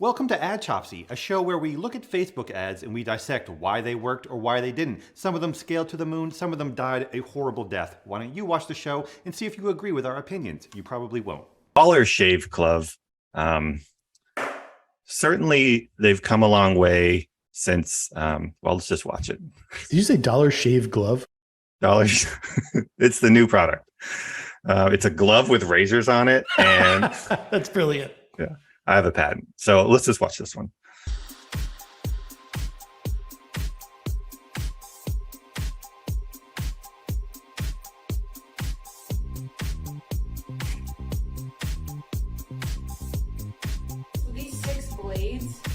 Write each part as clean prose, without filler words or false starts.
Welcome to Ad Chopsy, a show where we look at Facebook ads and we dissect why they worked or why they didn't. Some of them scaled to the moon, some of them died a horrible death. Why don't you watch the show and see if you agree with our opinions? You probably won't. Dollar Shave Club. Certainly, they've come a long way since. Well, let's just watch it. Did you say Dollar Shave Glove? Dollars. It's the new product. It's a glove with razors on it, and that's brilliant. Yeah, I have a patent. So let's just watch this one.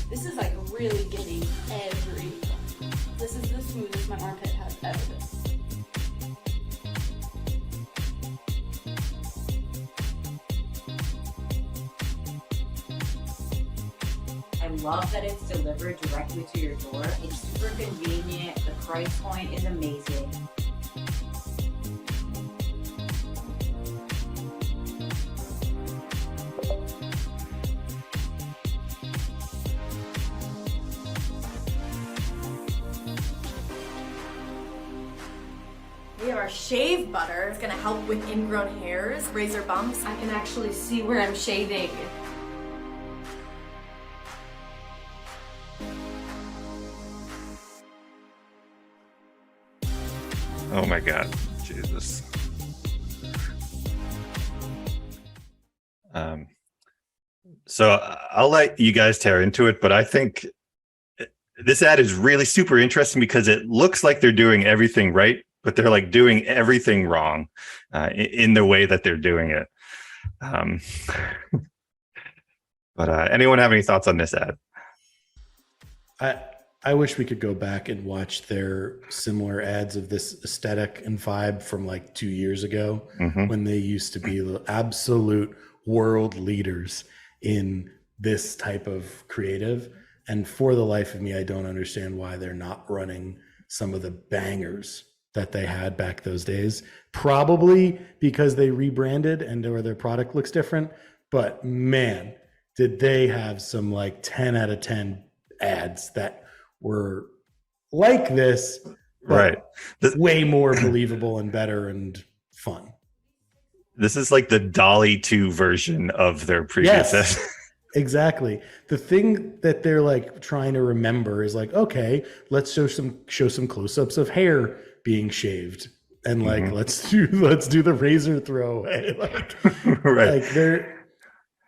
This is like really getting every one. This is the smoothest my armpit has ever been. I love that it's delivered directly to your door. It's super convenient. The price point is amazing. We have our shave butter. It's gonna help with ingrown hairs, razor bumps. I can actually see where I'm shaving. Oh my God, Jesus. So I'll let you guys tear into it, but I think this ad is really super interesting because it looks like they're doing everything right, but they're like doing everything wrong in the way that they're doing it. But anyone have any thoughts on this ad? I wish we could go back and watch their similar ads of this aesthetic and vibe from like 2 years ago, when they used to be the absolute world leaders in this type of creative. And for the life of me, I don't understand why they're not running some of the bangers that they had back those days. Probably because they rebranded and or their product looks different. But man, did they have some like 10 out of 10 ads that were like this, right? Way more believable and better and fun. This is like the Dolly 2 version of their previous. Yes, exactly. The thing that they're like trying to remember is like, okay, let's show some close-ups of hair being shaved, and like let's do the razor throwaway, like, right?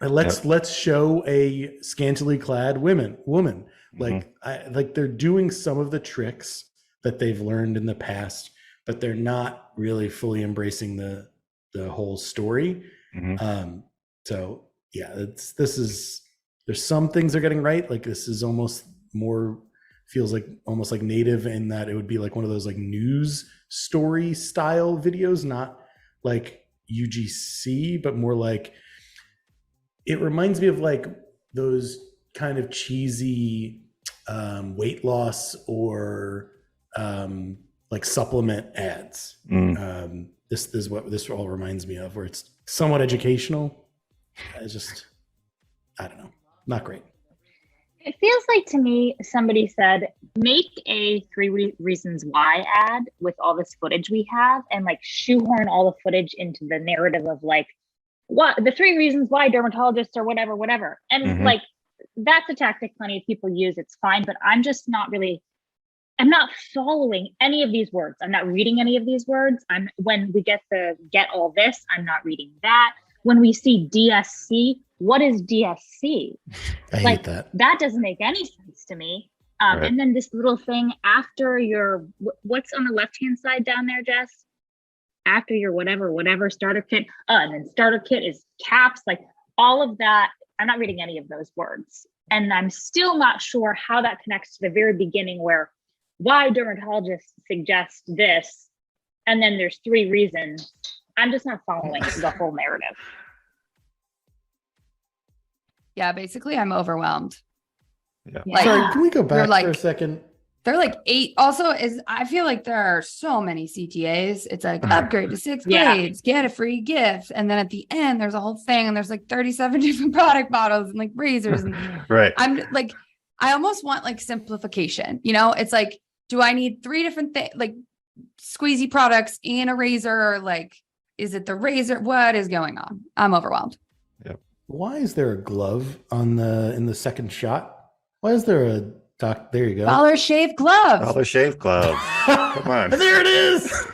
Like let's show a scantily clad woman. Like they're doing some of the tricks that they've learned in the past, but they're not really fully embracing the whole story. So yeah, there's some things they're getting right. Like this is almost more feels like almost like native in that it would be like one of those like news story style videos, not like UGC, but more like it reminds me of like those kind of cheesy weight loss or like supplement ads. This is what this all reminds me of, where it's somewhat educational. I don't know, not great. It feels like to me somebody said, make a 3 reasons why ad with all this footage we have, and like shoehorn all the footage into the narrative of like what the 3 reasons why dermatologists or whatever. And like that's a tactic plenty of people use. It's fine, but I'm not following any of these words. I'm not reading any of these words. When we get all this, I'm not reading that. When we see DSC, what is DSC? I hate that. That doesn't make any sense to me. Right. And then this little thing after your, what's on the left-hand side down there, Jess? After your whatever starter kit. And then starter kit is caps, like all of that. I'm not reading any of those words. And I'm still not sure how that connects to the very beginning where why dermatologists suggest this. And then there's 3 reasons. I'm just not following the whole narrative. Yeah, basically I'm overwhelmed. Yeah. Like, sorry, can we go back like for a second? They're like 8. Also, I feel like there are so many CTAs. It's like upgrade to 6 Yeah. blades, get a free gift. And then at the end, there's a whole thing, and there's like 37 different product models and like razors. And Right. I'm like, I almost want like simplification. You know, it's like, do I need 3 different things, like squeezy products and a razor? Or like, is it the razor? What is going on? I'm overwhelmed. Why is there a glove in the second shot? Why is there a doc? There you go. Dollar Shave Glove. Dollar Shave Glove. Come on. There it is.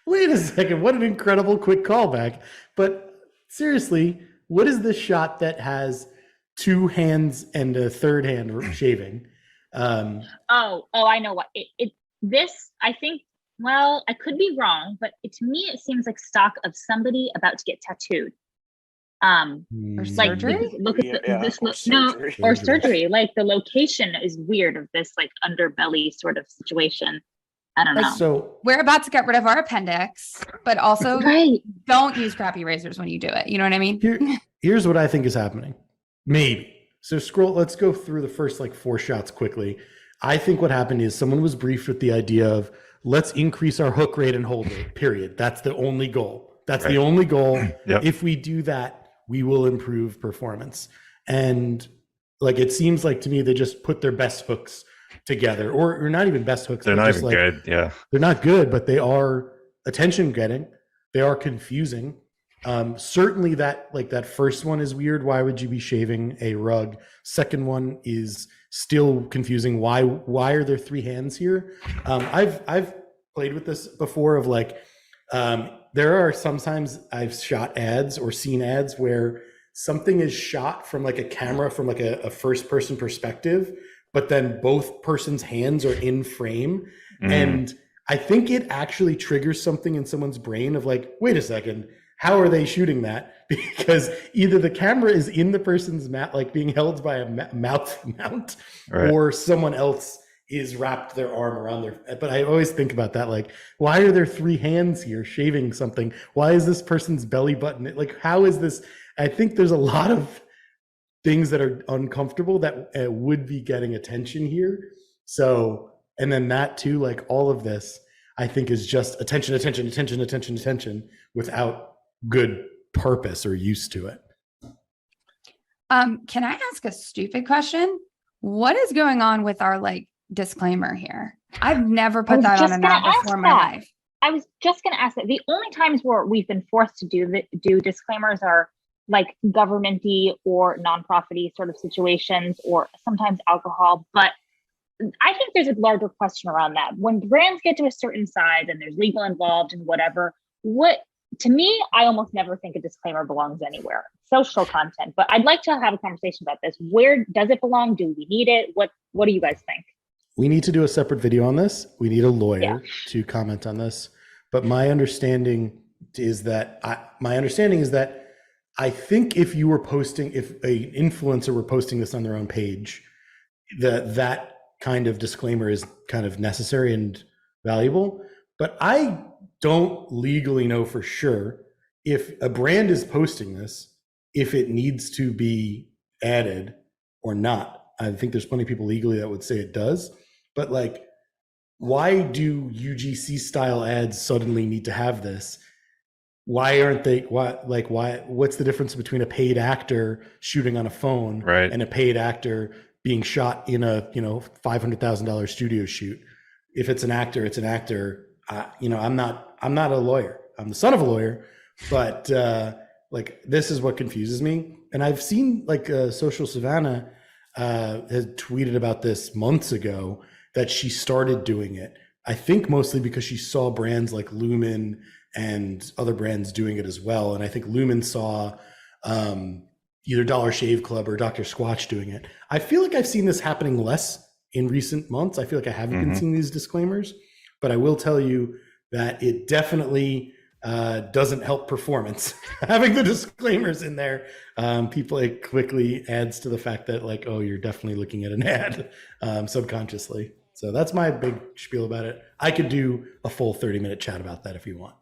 Wait a second. What an incredible quick callback. But seriously, what is the shot that has 2 hands and a third hand shaving? Oh, I know what this, I think, well, I could be wrong, but to me, it seems like stock of somebody about to get tattooed. Or Like, surgery? look at or surgery. Like the location is weird of this like underbelly sort of situation. I don't know. So We're about to get rid of our appendix, but also Right. don't use crappy razors when you do it. You know what I mean? here's what I think is happening. Maybe. So let's go through the first like 4 shots quickly. I think what happened is someone was briefed with the idea of let's increase our hook rate and hold rate, period. That's the only goal. That's the only goal. Yep. If we do that, we will improve performance. And like, it seems like to me, they just put their best hooks together, or not even best hooks. They're not just even like, good. Yeah. They're not good, but they are attention getting. They are confusing. Certainly that first one is weird. Why would you be shaving a rug? Second one is still confusing. Why are there 3 hands here? I've played with this before of like, there are sometimes I've shot ads or seen ads where something is shot from like a camera from like a first person perspective, but then both persons' hands are in frame. And I think it actually triggers something in someone's brain of like, wait a second, how are they shooting that? Because either the camera is in the person's mouth, like being held by a mouth mount, Right. or someone else is wrapped their arm around their, but I always think about that. Like, why are there 3 hands here shaving something? Why is this person's belly button? Like, how is this? I think there's a lot of things that are uncomfortable that would be getting attention here. So, and then that too, like all of this, I think is just attention without good purpose or use to it. Can I ask a stupid question? What is going on with our like disclaimer here? I've never put that on an ad before in my life. I was just going to ask that. The only times where we've been forced to do disclaimers are like governmenty or nonprofity sort of situations, or sometimes alcohol. But I think there's a larger question around that. When brands get to a certain size and there's legal involved and whatever, to me, I almost never think a disclaimer belongs anywhere. Social content, but I'd like to have a conversation about this. Where does it belong? Do we need it? What do you guys think? We need to do a separate video on this. We need a lawyer to comment on this. But my understanding is that I think if an influencer were posting this on their own page, that kind of disclaimer is kind of necessary and valuable. But I don't legally know for sure if a brand is posting this, if it needs to be added or not. I think there's plenty of people legally that would say it does, but like, why do UGC style ads suddenly need to have this? Why aren't they, what's the difference between a paid actor shooting on a phone and a paid actor being shot in a, $500,000 studio shoot? If it's an actor, it's an actor. I'm not a lawyer. I'm the son of a lawyer, but this is what confuses me. And I've seen Social Savannah had tweeted about this months ago, that she started doing it. I think mostly because she saw brands like Lumen and other brands doing it as well. And I think Lumen saw either Dollar Shave Club or Dr. Squatch doing it. I feel like I've seen this happening less in recent months. I feel like I haven't been seeing these disclaimers, but I will tell you that it definitely doesn't help performance. Having the disclaimers in there, people, it quickly adds to the fact that you're definitely looking at an ad subconsciously. So that's my big spiel about it. I could do a full 30-minute chat about that if you want.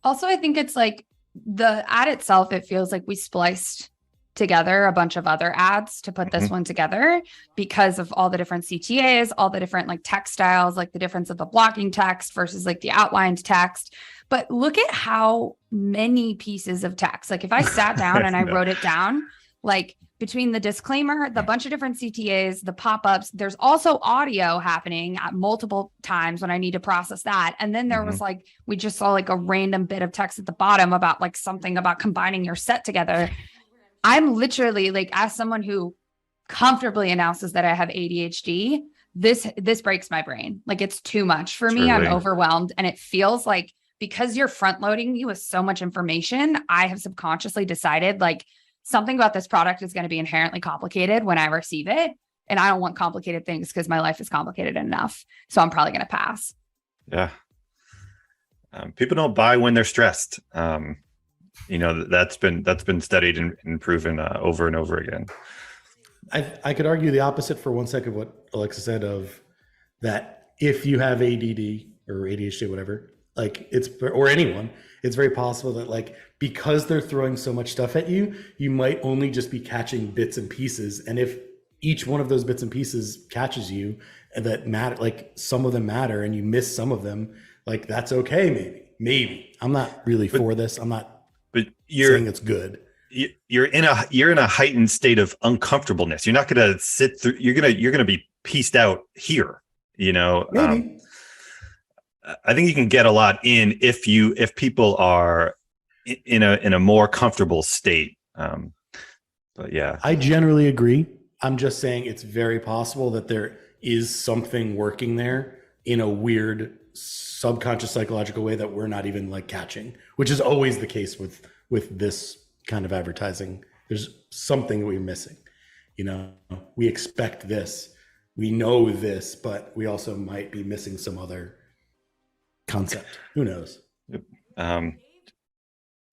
Also, I think it's like the ad itself, it feels like we spliced together a bunch of other ads to put this one together because of all the different CTAs, all the different like text styles, like the difference of the blocking text versus like the outlined text. But look at how many pieces of text. Like if I sat down and I wrote it down, like between the disclaimer, the bunch of different CTAs, the pop-ups, there's also audio happening at multiple times when I need to process that. And then there was like, we just saw like a random bit of text at the bottom about like something about combining your set together. I'm literally like, as someone who comfortably announces that I have ADHD, this breaks my brain. Like it's too much for me. I'm overwhelmed. And it feels like because you're front loading me with so much information, I have subconsciously decided like something about this product is going to be inherently complicated when I receive it. And I don't want complicated things because my life is complicated enough. So I'm probably going to pass. Yeah. People don't buy when they're stressed. You know, that's been studied and proven over and over again. I could argue the opposite for one second, what Alexa said of that if you have ADD or ADHD, whatever, like or anyone, it's very possible that like, because they're throwing so much stuff at you, you might only just be catching bits and pieces. And if each one of those bits and pieces catches you and that matter, like some of them matter and you miss some of them, like that's okay. Maybe I'm not really for this. I'm not saying it's good. You're in a heightened state of uncomfortableness. You're not going to sit through, you're going to be pieced out here, you know. Maybe. I think you can get a lot in if people are in a more comfortable state. But yeah, I generally agree. I'm just saying it's very possible that there is something working there in a weird subconscious psychological way that we're not even like catching, which is always the case with this kind of advertising. There's something that we're missing. You know, we expect this, we know this, but we also might be missing some other concept. Who knows?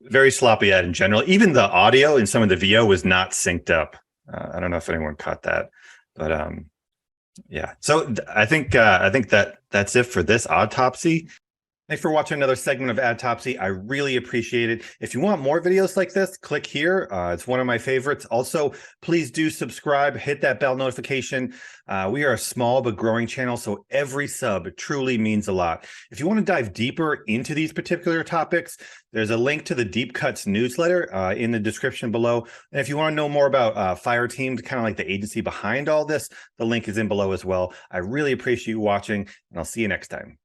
Very sloppy ad in general. Even the audio in some of the VO was not synced up. I don't know if anyone caught that, but yeah. So I think that's it for this autopsy. Thanks for watching another segment of Adtopsy. I really appreciate it. If you want more videos like this, click here. It's one of my favorites. Also, please do subscribe, hit that bell notification. We are a small but growing channel, so every sub truly means a lot. If you want to dive deeper into these particular topics, there's a link to the Deep Cuts newsletter in the description below. And if you want to know more about Fireteam, kind of like the agency behind all this, the link is in below as well. I really appreciate you watching, and I'll see you next time.